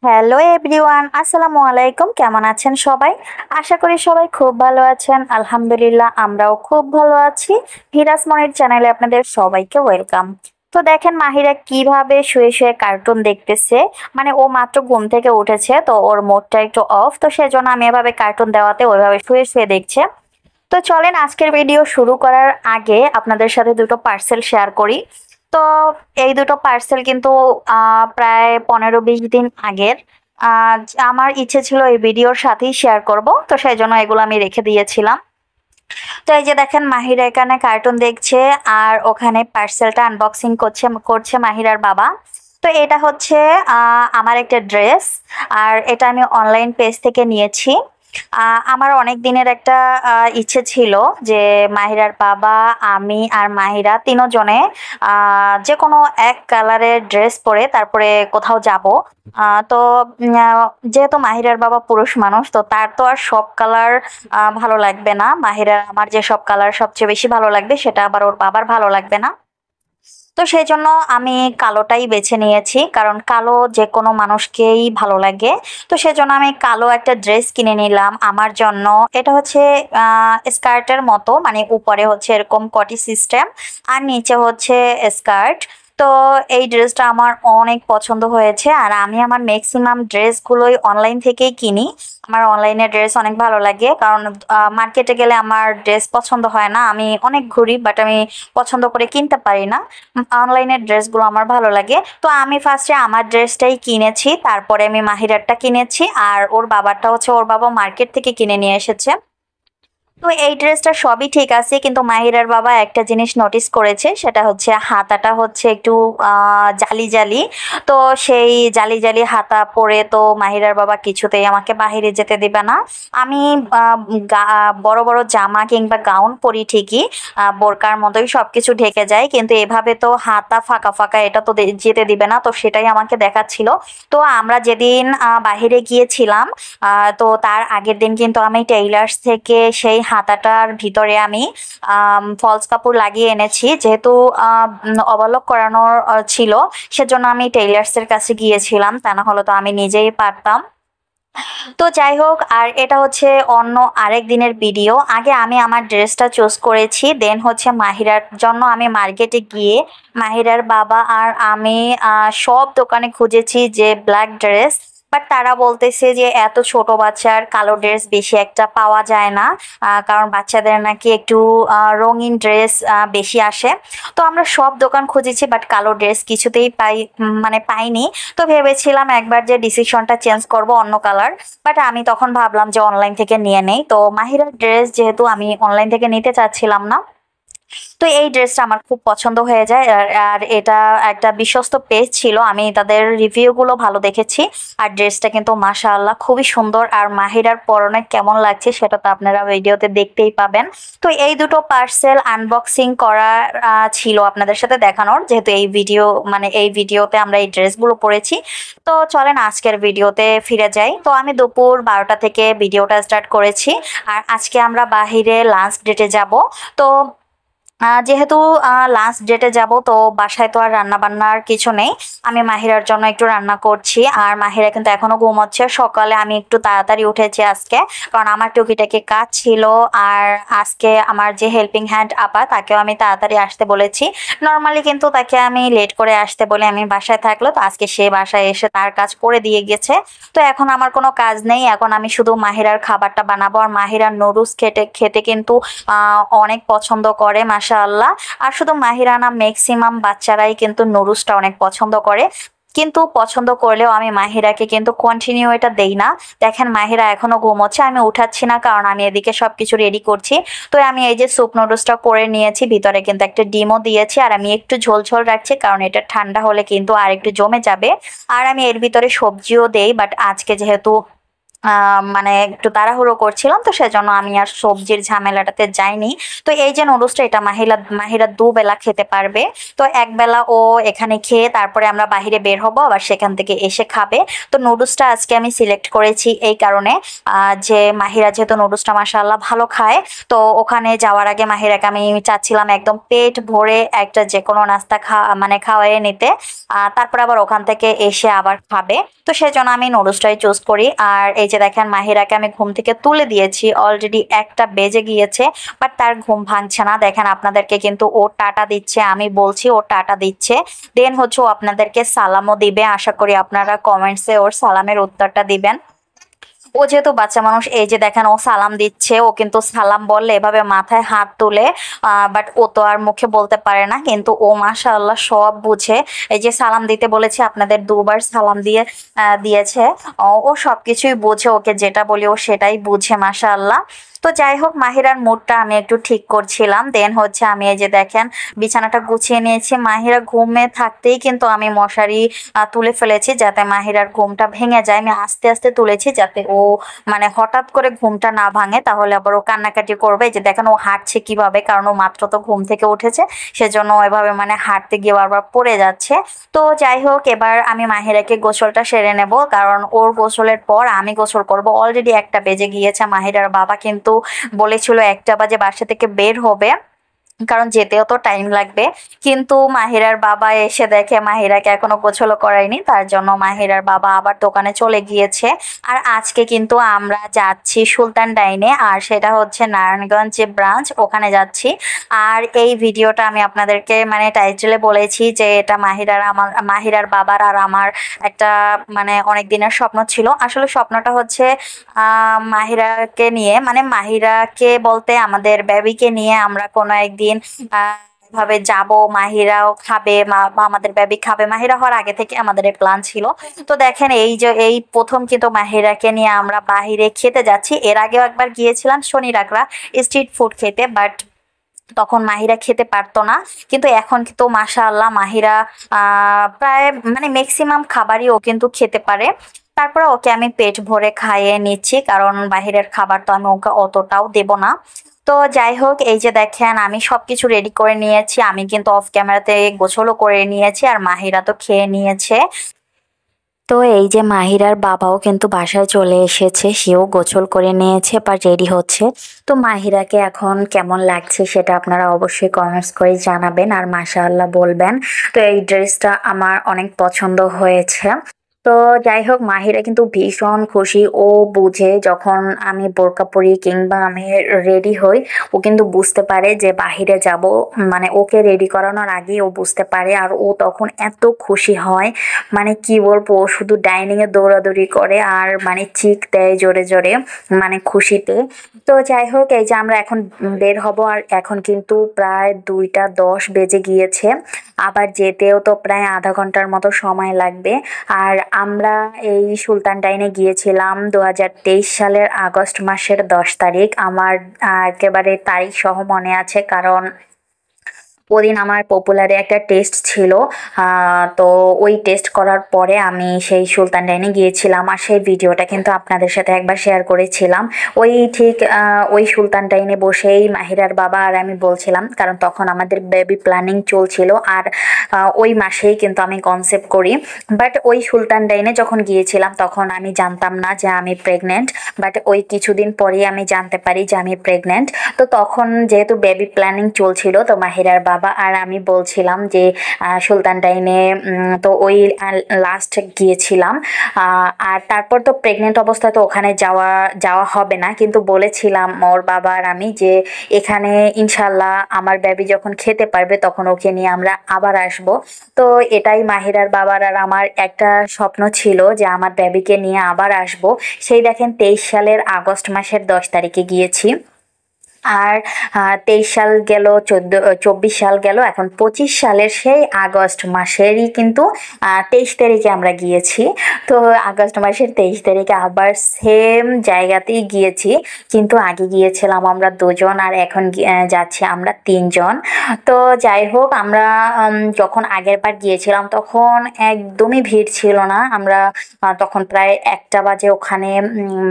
Hello everyone, আসসালামু আলাইকুম। কেমন আছেন সবাই? আশা করি সবাই খুব ভালো আছেন। আলহামদুলিল্লাহ, আমরাও খুব ভালো আছি। হিরাস মনির চ্যানেলে আপনাদের সবাইকে ওয়েলকাম। তো দেখেন মাহিরা কিভাবে শুয়ে শুয়ে কার্টুন দেখতেছে। মানে ও মাত্র ঘুম থেকে উঠেছে, তো ওর মুডটা একটু অফ, তো সেজন্য আমি এভাবে কার্টুন দেওয়াতে ওইভাবে শুয়ে শুয়ে দেখছে। তো চলেন আজকের ভিডিও শুরু করার আগে আপনাদের সাথে দুটো পার্সেল শেয়ার করি। তো এই দুটো পার্সেল কিন্তু প্রায় 15-20 দিন আগের। আহ, আমার ইচ্ছে ছিল এই ভিডিওর সাথেই শেয়ার করব, তো সেই জন্য এগুলো আমি রেখে দিয়েছিলাম। তো এই যে দেখেন মাহিরা এখানে কার্টুন দেখছে আর ওখানে পার্সেলটা আনবক্সিং করছে করছে মাহিরার বাবা। তো এটা হচ্ছে আমার একটা ড্রেস, আর এটা আমি অনলাইন পেজ থেকে নিয়েছি। আমার অনেক দিনের একটা ইচ্ছে ছিল যে মাহিরার বাবা, আমি আর মাহিরা তিনজনে যে কোনো এক কালারের ড্রেস পরে তারপরে কোথাও যাব। তো যেহেতু মাহিরার বাবা পুরুষ মানুষ, তো তার তো আর সব কালার ভালো লাগবে না। মাহিরার আমার যে সব কালার সবচেয়ে বেশি ভালো লাগবে সেটা আবার ওর বাবার ভালো লাগবে না। তো সেই জন্য আমি কালোটাই বেছে নিয়েছি, কারণ কালো যে কোনো মানুষকেই ভালো লাগে। তো সেজন্য আমি কালো একটা ড্রেস কিনে নিলাম আমার জন্য। এটা হচ্ছে স্কার্টের মতো, মানে উপরে হচ্ছে এরকম কটি সিস্টেম আর নিচে হচ্ছে স্কার্ট। তো এই ড্রেসটা আমার অনেক পছন্দ হয়েছে, আর আমি আমার ম্যাক্সিমাম ড্রেসগুলোই অনলাইন থেকেই কিনি। আমার অনলাইনে ড্রেস অনেক ভালো লাগে, কারণ মার্কেটে গেলে আমার ড্রেস পছন্দ হয় না। আমি অনেক ঘুরি, বাট আমি পছন্দ করে কিনতে পারি না। অনলাইনের ড্রেসগুলো আমার ভালো লাগে। তো আমি ফার্স্টে আমার ড্রেসটাই কিনেছি, তারপরে আমি মাহিরারটা কিনেছি, আর ওর বাবারটা হচ্ছে ওর বাবা মার্কেট থেকে কিনে নিয়ে এসেছে। তো এই ড্রেসটা সবই ঠিক আছে, কিন্তু মাহিরার বাবা একটা জিনিস নোটিস করেছে, সেটা হচ্ছে হাতাটা হচ্ছে একটু জালি জালি। তো সেই জালি জালি হাতা পরে তো মাহিরার বাবা কিছুতেই আমাকে বাইরে যেতে দিবে না। আমি বড় বড় জামা কিংবা গাউন পরি ঠিকই, বোরকার মতোই সবকিছু ঢেকে যায়, কিন্তু এভাবে তো হাতা ফাঁকা ফাঁকা এটা তো যেতে দিবে না। তো সেটাই আমাকে দেখাচ্ছিল। তো আমরা যেদিন বাহিরে গিয়েছিলাম, তো তার আগের দিন কিন্তু আমি টেইলার্স থেকে সেই হাতাটার ভিতরে আমি ফলস কাপড় লাগিয়ে এনেছি, যেহেতু অবলক করানোর ছিল, সেজন্য আমি টেইলার্সের কাছে গিয়েছিলাম, তা না হলে তো আমি নিজেই পারতাম। তো যাই হোক, আর এটা হচ্ছে অন্য আরেক দিনের ভিডিও। আগে আমি আমার ড্রেসটা চুজ করেছি, দেন হচ্ছে মাহিরার জন্য আমি মার্কেটে গিয়ে মাহিরার বাবা আর আমি সব দোকানে খুঁজেছি যে ব্ল্যাক ড্রেস, বাট তারা বলতেছে যে এত ছোট বাচ্চার কালো ড্রেস বেশি একটা পাওয়া যায় না, কারণ বাচ্চাদের নাকি একটু রঙিন ড্রেস বেশি আসে। তো আমরা সব দোকান খুঁজেছি, বাট কালো ড্রেস কিছুতেই মানে পাইনি। তো ভেবেছিলাম একবার যে ডিসিশনটা চেঞ্জ করব অন্য কালার, বাট আমি তখন ভাবলাম যে অনলাইন থেকে নিয়ে নেই। তো মাহিরার ড্রেস যেহেতু আমি অনলাইন থেকে নিতে চাচ্ছিলাম না, তো এই ড্রেসটা আমার খুব পছন্দ হয়ে যায়। আর এটা একটা বিশ্বস্ত পেজ ছিল, আমি তাদের রিভিউগুলো ভালো দেখেছি। আর ড্রেসটা কিন্তু মাশাআল্লাহ খুবই সুন্দর, আর মাহিরার পরনে কেমন লাগছে সেটা তো আপনারা ভিডিওতে দেখতেই পাবেন। তো এই দুটো পার্সেল আনবক্সিং করা ছিল আপনাদের সাথে দেখানোর, যেহেতু এই ভিডিও মানে এই ভিডিওতে আমরা এই ড্রেসগুলো পরেছি। তো চলেন আজকের ভিডিওতে ফিরে যাই। তো আমি দুপুর 12টা থেকে ভিডিওটা স্টার্ট করেছি, আর আজকে আমরা বাহিরে লাঞ্চ ডেটে যাব। তো যেহেতু লাস্ট ডেটে যাব, তো বাসায় তো আর রান্না বান্নার কিছু নেই। আমি মাহিরার জন্য একটু রান্না করছি, আর মাহিরা কিন্তু এখনো ঘুমোচ্ছে। সকালে আমি একটু তাড়াতাড়ি উঠেছি আজকে, কারণ আমার টুকিটাকি কাজ ছিল। আর আজকে আমার যে হেল্পিং হ্যান্ড আপা, তাকেও আমি তাড়াতাড়ি আসতে বলেছি। নর্মালি কিন্তু তাকে আমি লেট করে আসতে বলে আমি বাসায় থাকলো, তো আজকে সে বাসায় এসে তার কাজ করে দিয়ে গেছে। তো এখন আমার কোনো কাজ নেই, এখন আমি শুধু মাহিরার খাবারটা বানাবো। আর মাহিরার নুডলস খেতে খেতে কিন্তু অনেক পছন্দ করে মাশাআল্লাহ। আর শুধু মাহিরা না, ম্যাক্সিমাম বাচ্চারাই কিন্তু নুডলসটা অনেক পছন্দ করে। কিন্তু পছন্দ করলেও আমি মাহিরাকে কিন্তু কন্টিনিউ এটা দেই না। দেখেন মাহিরা এখনো ঘুমোচ্ছে, আমি উঠাচ্ছি না, কারণ আমি এদিকে সবকিছু রেডি করছি। তো আমি এই যে স্যুপ নুডলসটা করে নিয়েছি, ভিতরে কিন্তু একটা ডিমও দিয়েছি, আর আমি একটু ঝোল ঝোল রাখছি, কারণ এটা ঠান্ডা হলে কিন্তু আর একটু জমে যাবে। আর আমি এর ভিতরে সবজিও দেই, বাট আজকে যেহেতু মানে একটু তাড়াহুড়ো করছিলাম, তো সেজন্য আমি আর সবজির ঝামেলাটাতে যাইনি। তো এই যে নুডলসটা, এটা মাহিরা দুবেলা খেতে পারবে। তো একবেলা ও এখানে খেয়ে তারপরে আমরা বাহিরে বের হব, আবার সেখান থেকে এসে খাবে। তো নুডলসটা আজকে আমি সিলেক্ট করেছি এই কারণে যে মাহিরা যেহেতু নুডলসটা মাশাআল্লাহ ভালো খায়, তো ওখানে যাওয়ার আগে মাহিরাকে আমি চাচ্ছিলাম একদম পেট ভরে একটা যে কোনো নাস্তা মানে খাওয়াইয়ে নিতে, তারপর আবার ওখান থেকে এসে আবার খাবে। তো সেজন্য আমি নুডলসটাই চুজ করি। আর এই যে দেখেন মাহিরাকে আমি ঘুম থেকে তুলে দিয়েছি, অলরেডি 1টা বেজে গিয়েছে, বাট তার ঘুম ভাঙছে না। দেখেন আপনাদেরকে কিন্তু ও টাটা দিচ্ছে, আমি বলছি ও টাটা দিচ্ছে। দেন হচ্ছে ও আপনাদেরকে সালামও দিবে, আশা করি আপনারা কমেন্টসে ওর সালামের উত্তরটা দিবেন। ও যেহেতু বাচ্চা মানুষ, এই যে দেখেন ও সালাম দিচ্ছে, ও কিন্তু সালাম বললে এভাবে মাথায় হাত তুলে, বাট ও তো আর মুখে বলতে পারে না, কিন্তু ও মাশাআল্লাহ সব বুঝে। এই যে সালাম দিতে বলেছে, আপনাদের 2বার সালাম দিয়েছে। ও সবকিছুই বুঝে, ওকে যেটা বলি ও সেটাই বুঝে মাশাআল্লাহ। তো যাই হোক, মাহিরার মুডটা আমি একটু ঠিক করছিলাম। দেন হচ্ছে আমি এই যে দেখেন বিছানাটা গুছিয়ে নিয়েছি। মাহিরা ঘুমে থাকতেই কিন্তু আমি মশারি তুলে ফেলেছি, যাতে মাহিরার ঘুমটা ভেঙে যায়। আমি আস্তে আস্তে তুলেছি যাতে ও মানে হঠাৎ করে ঘুমটা না ভাঙে, তাহলে আবার ও কান্নাকাটি করবে। এই যে দেখেন ও হাঁটছে কিভাবে, কারণ ও মাত্র তো ঘুম থেকে উঠেছে, সেজন্য এভাবে মানে হাঁটতে গিয়ে বারবার পড়ে যাচ্ছে। তো যাই হোক, এবার আমি মাহিরাকে গোসলটা সেরে নেব, কারণ ওর গোসলের পর আমি গোসল করব। অলরেডি 1টা বেজে গিয়েছে। মাহিরার বাবা কিন্তু বলেছিল 1টা বাজে বাসা থেকে বের হবে, কারণ যেতেও তো টাইম লাগবে। কিন্তু মাহিরার বাবা এসে দেখে মাহিরাকে এখনো গোসলও করায়নি, তার জন্য মাহিরার বাবা আবার দোকানে চলে গিয়েছে। আর আজকে কিন্তু আমরা যাচ্ছি সুলতান ডাইনে, আর সেটা হচ্ছে নারায়ণগঞ্জ যে ব্রাঞ্চ, ওখানে যাচ্ছি। আর এই ভিডিওটা আমি আপনাদেরকে মানে টাইটেলে বলেছি যে এটা মাহিরার বাবার আর আমার একটা মানে অনেক দিনের স্বপ্ন ছিল। আসলে স্বপ্নটা হচ্ছে মাহিরাকে নিয়ে, মানে মাহিরাকে বলতে আমাদের বেবিকে নিয়ে আমরা কোনো একদিন ভাবে যাব, মাহিরাও খাবে, বা আমাদের বেবি খাবে। মাহিরা হওয়ার আগে থেকে আমাদের এই প্ল্যান ছিল। তো দেখেন এই যে এই প্রথম কিন্তু মাহিরাকে নিয়ে আমরা বাহিরে খেতে যাচ্ছি। এর আগেও একবার গিয়েছিলাম শনি রাখরা স্ট্রিট ফুড খেতে, বাট তখন মাহিরা খেতে পারতো না। কিন্তু এখন কিন্তু মাশাআল্লাহ মাহিরা প্রায় মানে ম্যাক্সিমাম খাবারই ও কিন্তু খেতে পারে। তারপরে ওকে আমি পেট ভরে খাইয়ে নিচ্ছি, কারণ বাহিরের খাবার তো আমি ওকে অতটাও দেব না। তো যাই হোক, এই যে দেখেন আমি সবকিছু রেডি করে নিয়েছি। আমি কিন্তু অফ ক্যামেরাতে গোসলও করে নিয়েছি, আর মাহিরা তো খেয়ে নিয়েছে। তো এই যে মাহিরার বাবাও কিন্তু বাসায় চলে এসেছে, সেও গোসল করে নিয়েছে বা রেডি হচ্ছে। তো মাহিরাকে এখন কেমন লাগছে সেটা আপনারা অবশ্যই কমেন্টস করে জানাবেন, আর মাশাআল্লাহ বলবেন। তো এই ড্রেসটা আমার অনেক পছন্দ হয়েছে। তো যাই হোক, মাহিরা কিন্তু ভীষণ খুশি। ও বুঝে যখন আমি বোরকা পরি কিংবা আমি রেডি হই, ও কিন্তু বুঝতে পারে যে বাহিরে যাব, মানে ওকে রেডি করানোর আগেই ও বুঝতে পারে। আর ও তখন এত খুশি হয়, মানে কি বলবো, ও শুধু ডাইনিং এ দৌড়াদৌড়ি করে আর মানে চিক দেয় জোরে জোরে, মানে খুশিতে। তো যাই হোক, এই যে আমরা এখন বের হব, আর এখন কিন্তু প্রায় 2টা 10 বেজে গিয়েছে। আবার যেতেও তো প্রায় আধা ঘন্টার মতো সময় লাগবে। আর আমরা এই সুলতান ডাইনে গিয়েছিলাম 2023 সালের আগস্ট মাসের 10 তারিখ। আমার একেবারে তারিখ সহ মনে আছে, কারণ ওদিন আমার পপুলারে একটা টেস্ট ছিল। তো ওই টেস্ট করার পরে আমি সেই সুলতান ডাইনে গিয়েছিলাম, আর সেই ভিডিওটা কিন্তু আপনাদের সাথে একবার শেয়ার করেছিলাম। ওই ঠিক ওই সুলতান ডাইনে বসেই মাহিরার বাবা আর আমি বলছিলাম, কারণ তখন আমাদের বেবি প্ল্যানিং চলছিল, আর ওই মাসেই কিন্তু আমি কনসেপ্ট করি। বাট ওই সুলতান ডাইনে যখন গিয়েছিলাম তখন আমি জানতাম না যে আমি প্রেগনেন্ট, বাট ওই কিছুদিন পরেই আমি জানতে পারি যে আমি প্রেগনেন্ট। তো তখন যেহেতু বেবি প্ল্যানিং চলছিল, তো মাহিরার বাবা আর আমি বলছিলাম যে সুলতান ডাইনে, তো ওই লাস্ট গিয়েছিলাম। আর তারপর তো প্রেগনেন্ট অবস্থায় তো ওখানে যাওয়া যাওয়া হবে না, কিন্তু বলেছিলাম ওর বাবা আর আমি যে এখানে ইনশাল্লাহ আমার বেবি যখন খেতে পারবে তখন ওকে নিয়ে আমরা আবার আসব। তো এটাই মাহিরার বাবার আর আমার একটা স্বপ্ন ছিল যে আমার বেবিকে নিয়ে আবার আসব। সেই দেখেন 23 সালের আগস্ট মাসের 10 তারিখে গিয়েছি। আর 23 সাল গেল, 24 সাল গেল, এখন 25 সালের সেই আগস্ট মাসেরই কিন্তু 23 তারিখে আমরা গিয়েছি। তো আগস্ট মাসের 23 তারিখে আবার সেম জায়গাতেই গিয়েছি, কিন্তু আগে গিয়েছিলাম আমরা 2জন, আর এখন যাচ্ছি আমরা 3জন। তো যাই হোক, আমরা যখন আগের বার গিয়েছিলাম তখন একদমই ভিড় ছিল না। আমরা তখন প্রায় 1টা বাজে ওখানে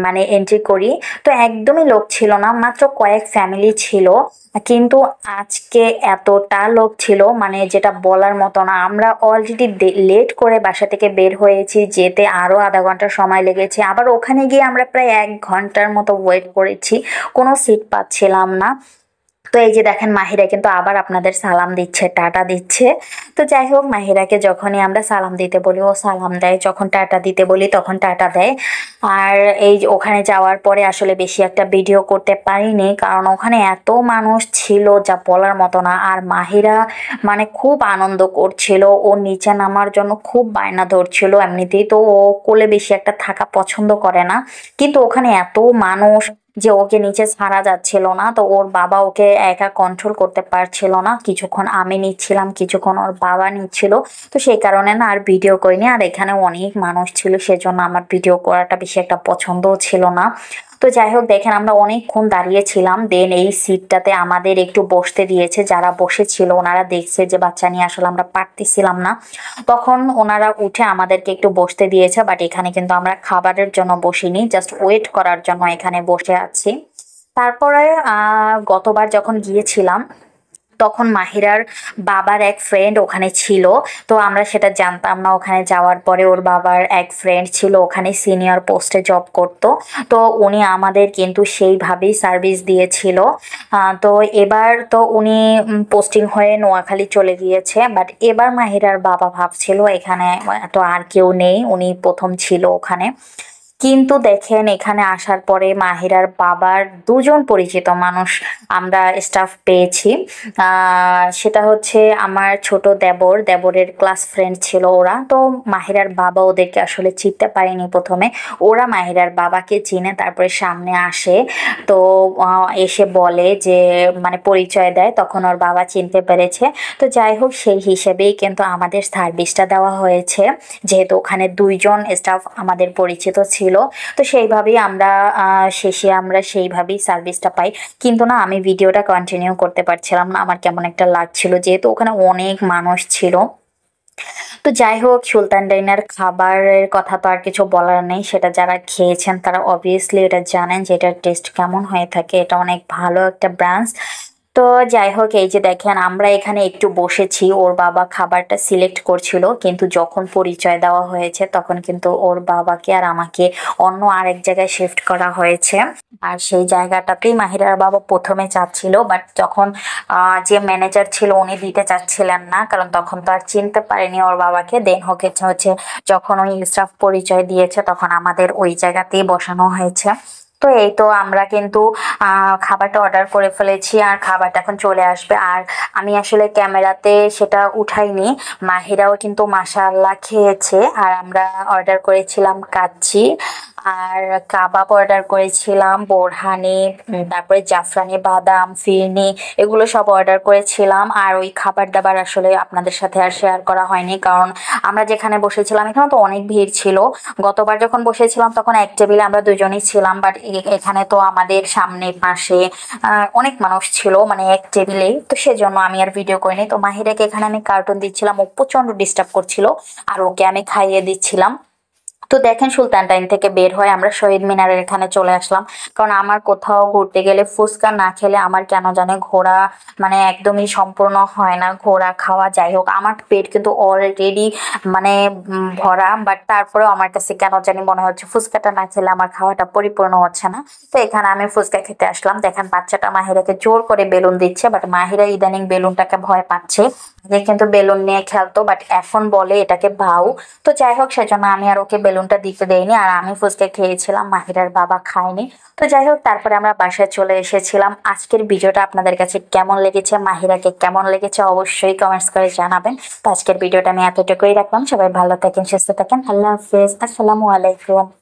মানে এন্ট্রি করি। তো একদমই লোক ছিল না, মাত্র কয়েক ফ্যামিলি ছিল। কিন্তু আজকে এতটা লোক ছিল মানে যেটা বলার মতো না। আমরা অলরেডি লেট করে বাসা থেকে বের হয়েছি, যেতে আরো আধা ঘন্টা সময় লেগেছে, আবার ওখানে গিয়ে আমরা প্রায় 1 ঘন্টার মতো ওয়েট করেছি, কোনো সিট পাচ্ছিলাম না। তো এই যে দেখেন মাহিরা কিন্তু আবার আপনাদের সালাম দিচ্ছে, টাটা দিচ্ছে। তো যাই হোক, মাহিরাকে যখনই আমরা সালাম দিতে বলি ও সালাম দেয়, যখন টাটা দিতে বলি তখন টাটা দেয়। আর এই যে ওখানে যাওয়ার পরে আসলে বেশি একটা ভিডিও করতে পারিনি, কারণ ওখানে এত মানুষ ছিল যা বলার মতো না। আর মাহিরা মানে খুব আনন্দ করছিল, ও নিচে নামার জন্য খুব বায়না ধরছিল। এমনিতেই তো ও কোলে বেশি একটা থাকা পছন্দ করে না, কিন্তু ওখানে এত মানুষ যে ওকে নিচে ছাড়া যাচ্ছিল না। তো ওর বাবা ওকে একা কন্ট্রোল করতে পারছিল না, কিছুক্ষণ আমি নিচ্ছিলাম, কিছুক্ষণ ওর বাবা নিচ্ছিল। তো সেই কারণে না আর ভিডিও করিনি। আর এখানে অনেক মানুষ ছিল, সেজন্য আমার ভিডিও করাটা বেশি একটা পছন্দও ছিল না। তো যাই হোক, দেখেন আমরা অনেকক্ষণ দাঁড়িয়েছিলাম, দেন এই সিটটাতে আমাদের একটু বসতে দিয়েছে। যারা বসেছিল ওনারা দেখছে যে বাচ্চা নিয়ে আসলে আমরা পারতেছিলাম না, তখন ওনারা উঠে আমাদেরকে একটু বসতে দিয়েছে। বাট এখানে কিন্তু আমরা খাবারের জন্য বসিনি, জাস্ট ওয়েট করার জন্য এখানে বসে আছি। তারপরে গতবার যখন গিয়েছিলাম তখন মাহিরার বাবার এক ফ্রেন্ড ওখানে ছিল। তো আমরা সেটা জানতাম না, ওখানে যাওয়ার পরে ওর বাবার এক ফ্রেন্ড ছিল ওখানে সিনিয়র পোস্টে জব করতো। তো উনি আমাদের কিন্তু সেইভাবেই সার্ভিস দিয়েছিল। তো এবার তো উনি পোস্টিং হয়ে নোয়াখালী চলে গিয়েছে, বাট এবার মাহিরার বাবা ভাবছিল এখানে তো আর কেউ নেই, উনি প্রথম ছিল ওখানে। কিন্তু দেখেন এখানে আসার পরে মাহিরার বাবার 2জন পরিচিত মানুষ আমরা স্টাফ পেয়েছি। সেটা হচ্ছে আমার ছোট দেবরের ক্লাস ফ্রেন্ড ছিল ওরা। তো মাহিরার বাবা ওদেরকে আসলে চিনতে পারেনি প্রথমে, ওরা মাহিরার বাবাকে চিনে, তারপরে সামনে আসে। তো এসে বলে যে মানে পরিচয় দেয়, তখন ওর বাবা চিনতে পেরেছে। তো যাই হোক, সেই হিসেবেই কিন্তু আমাদের সার্ভিসটা দেওয়া হয়েছে, যেহেতু ওখানে 2জন স্টাফ আমাদের পরিচিত ছিল। তো সেইভাবেই আমরা শেষে আমরা সেইভাবেই সার্ভিসটা পাই। কিন্তু না, আমি ভিডিওটা কন্টিনিউ করতে পারছিলাম না, আমার কেমন একটা লাগছিল, যেহেতু ওখানে অনেক মানুষ ছিল। তো যাই হোক, সুলতান ডাইনার খাবারের কথা তো আর কিছু বলার নেই, সেটা যারা খেয়েছেন তারা অবভিয়াসলি এটা জানেন যে এটার টেস্ট কেমন হয়ে থাকে। এটা অনেক ভালো একটা ব্রাঞ্চ। তো যাই হোক, এই যে দেখেন আমরা এখানে একটু বসেছি, ওর বাবা খাবারটা সিলেক্ট করছিল, কিন্তু যখন পরিচয় দেওয়া হয়েছে তখন কিন্তু ওর বাবাকে আর আমাকে অন্য আরেক জায়গায় শিফট করা হয়েছে। আর সেই জায়গাটাতেই মাহিরার বাবা প্রথমে চাচ্ছিল, বাট যখন যে ম্যানেজার ছিল উনি দিতে চাচ্ছিলেন না, কারণ তখন তো আর চিনতে পারেনি ওর বাবাকে। দেন হচ্ছে যখন ওই স্টাফ পরিচয় দিয়েছে তখন আমাদের ওই জায়গাতেই বসানো হয়েছে। তো এই তো আমরা কিন্তু খাবারটা অর্ডার করে ফেলেছি, আর খাবারটা এখন চলে আসবে। আর আমি আসলে ক্যামেরাতে সেটা উঠাইনি, মাহিরাও কিন্তু মাশাআল্লাহ খেয়েছে। আর আমরা অর্ডার করেছিলাম কাচ্চি, আর কাবাব অর্ডার করেছিলাম, বোরহানি, তারপরে জাফরানি বাদাম, ফিরনি, এগুলো সব অর্ডার করেছিলাম। আর ওই খাবার দাবার আসলে আপনাদের সাথে আর শেয়ার করা হয়নি, কারণ আমরা যেখানে বসেছিলাম এখানে তো অনেক ভিড় ছিল। গতবার যখন বসেছিলাম তখন এক টেবিলে আমরা 2জনই ছিলাম, বাট এখানে তো আমাদের সামনে পাশে অনেক মানুষ ছিল, মানে এক টেবিলেই। তো সেজন্য আমি আর ভিডিও করিনি। তো মাহিরাকে এখানে আমি কার্টুন দিচ্ছিলাম, ও প্রচন্ড ডিস্টার্ব করছিল, আর ওকে আমি খাইয়ে দিচ্ছিলাম। তো দেখেন, সুলতান টাইম থেকে বের হয়ে আমরা শহীদ মিনারের এখানে চলে আসলাম, কারণ আমার কোথাও ঘুরতে গেলে ফুচকা না খেলে আমার কেন জানে ঘোরা মানে একদমই সম্পূর্ণ হয় না, ঘোরা খাওয়া। যাই হোক, আমার পেট কিন্তু অলরেডি মানে ভরা, বাট তারপরেও আমার কাছে কেন জানি মনে হচ্ছে ফুচকাটা না খেলে আমার খাওয়াটা পরিপূর্ণ হচ্ছে না। তো এখানে আমি ফুচকা খেতে আসলাম। দেখেন বাচ্চাটা মাহিরাকে জোর করে বেলুন দিচ্ছে, বাট মাহিরা ইদানিং বেলুনটাকে ভয় পাচ্ছে। আগে কিন্তু বেলুন নিয়ে খেলতো, বাট এখন বলে এটাকে ভাউ। তো যাই হোক, সেজন্য আমি আর ওকে বেলুনটা দিতে দেইনি, আর আমি ফুচকা খেয়েছিলাম, মাহিরার বাবা খায়নি। তো যাই হোক, তারপরে আমরা বাসায় চলে এসেছিলাম। আজকের ভিডিওটা আপনাদের কাছে কেমন লেগেছে, মাহিরাকে কেমন লেগেছে অবশ্যই কমেন্টস করে জানাবেন। তো আজকের ভিডিওটা আমি এতটুকুই রাখলাম। সবাই ভালো থাকেন, সুস্থ থাকেন, আল্লাহ হাফেজ, আসসালামু আলাইকুম।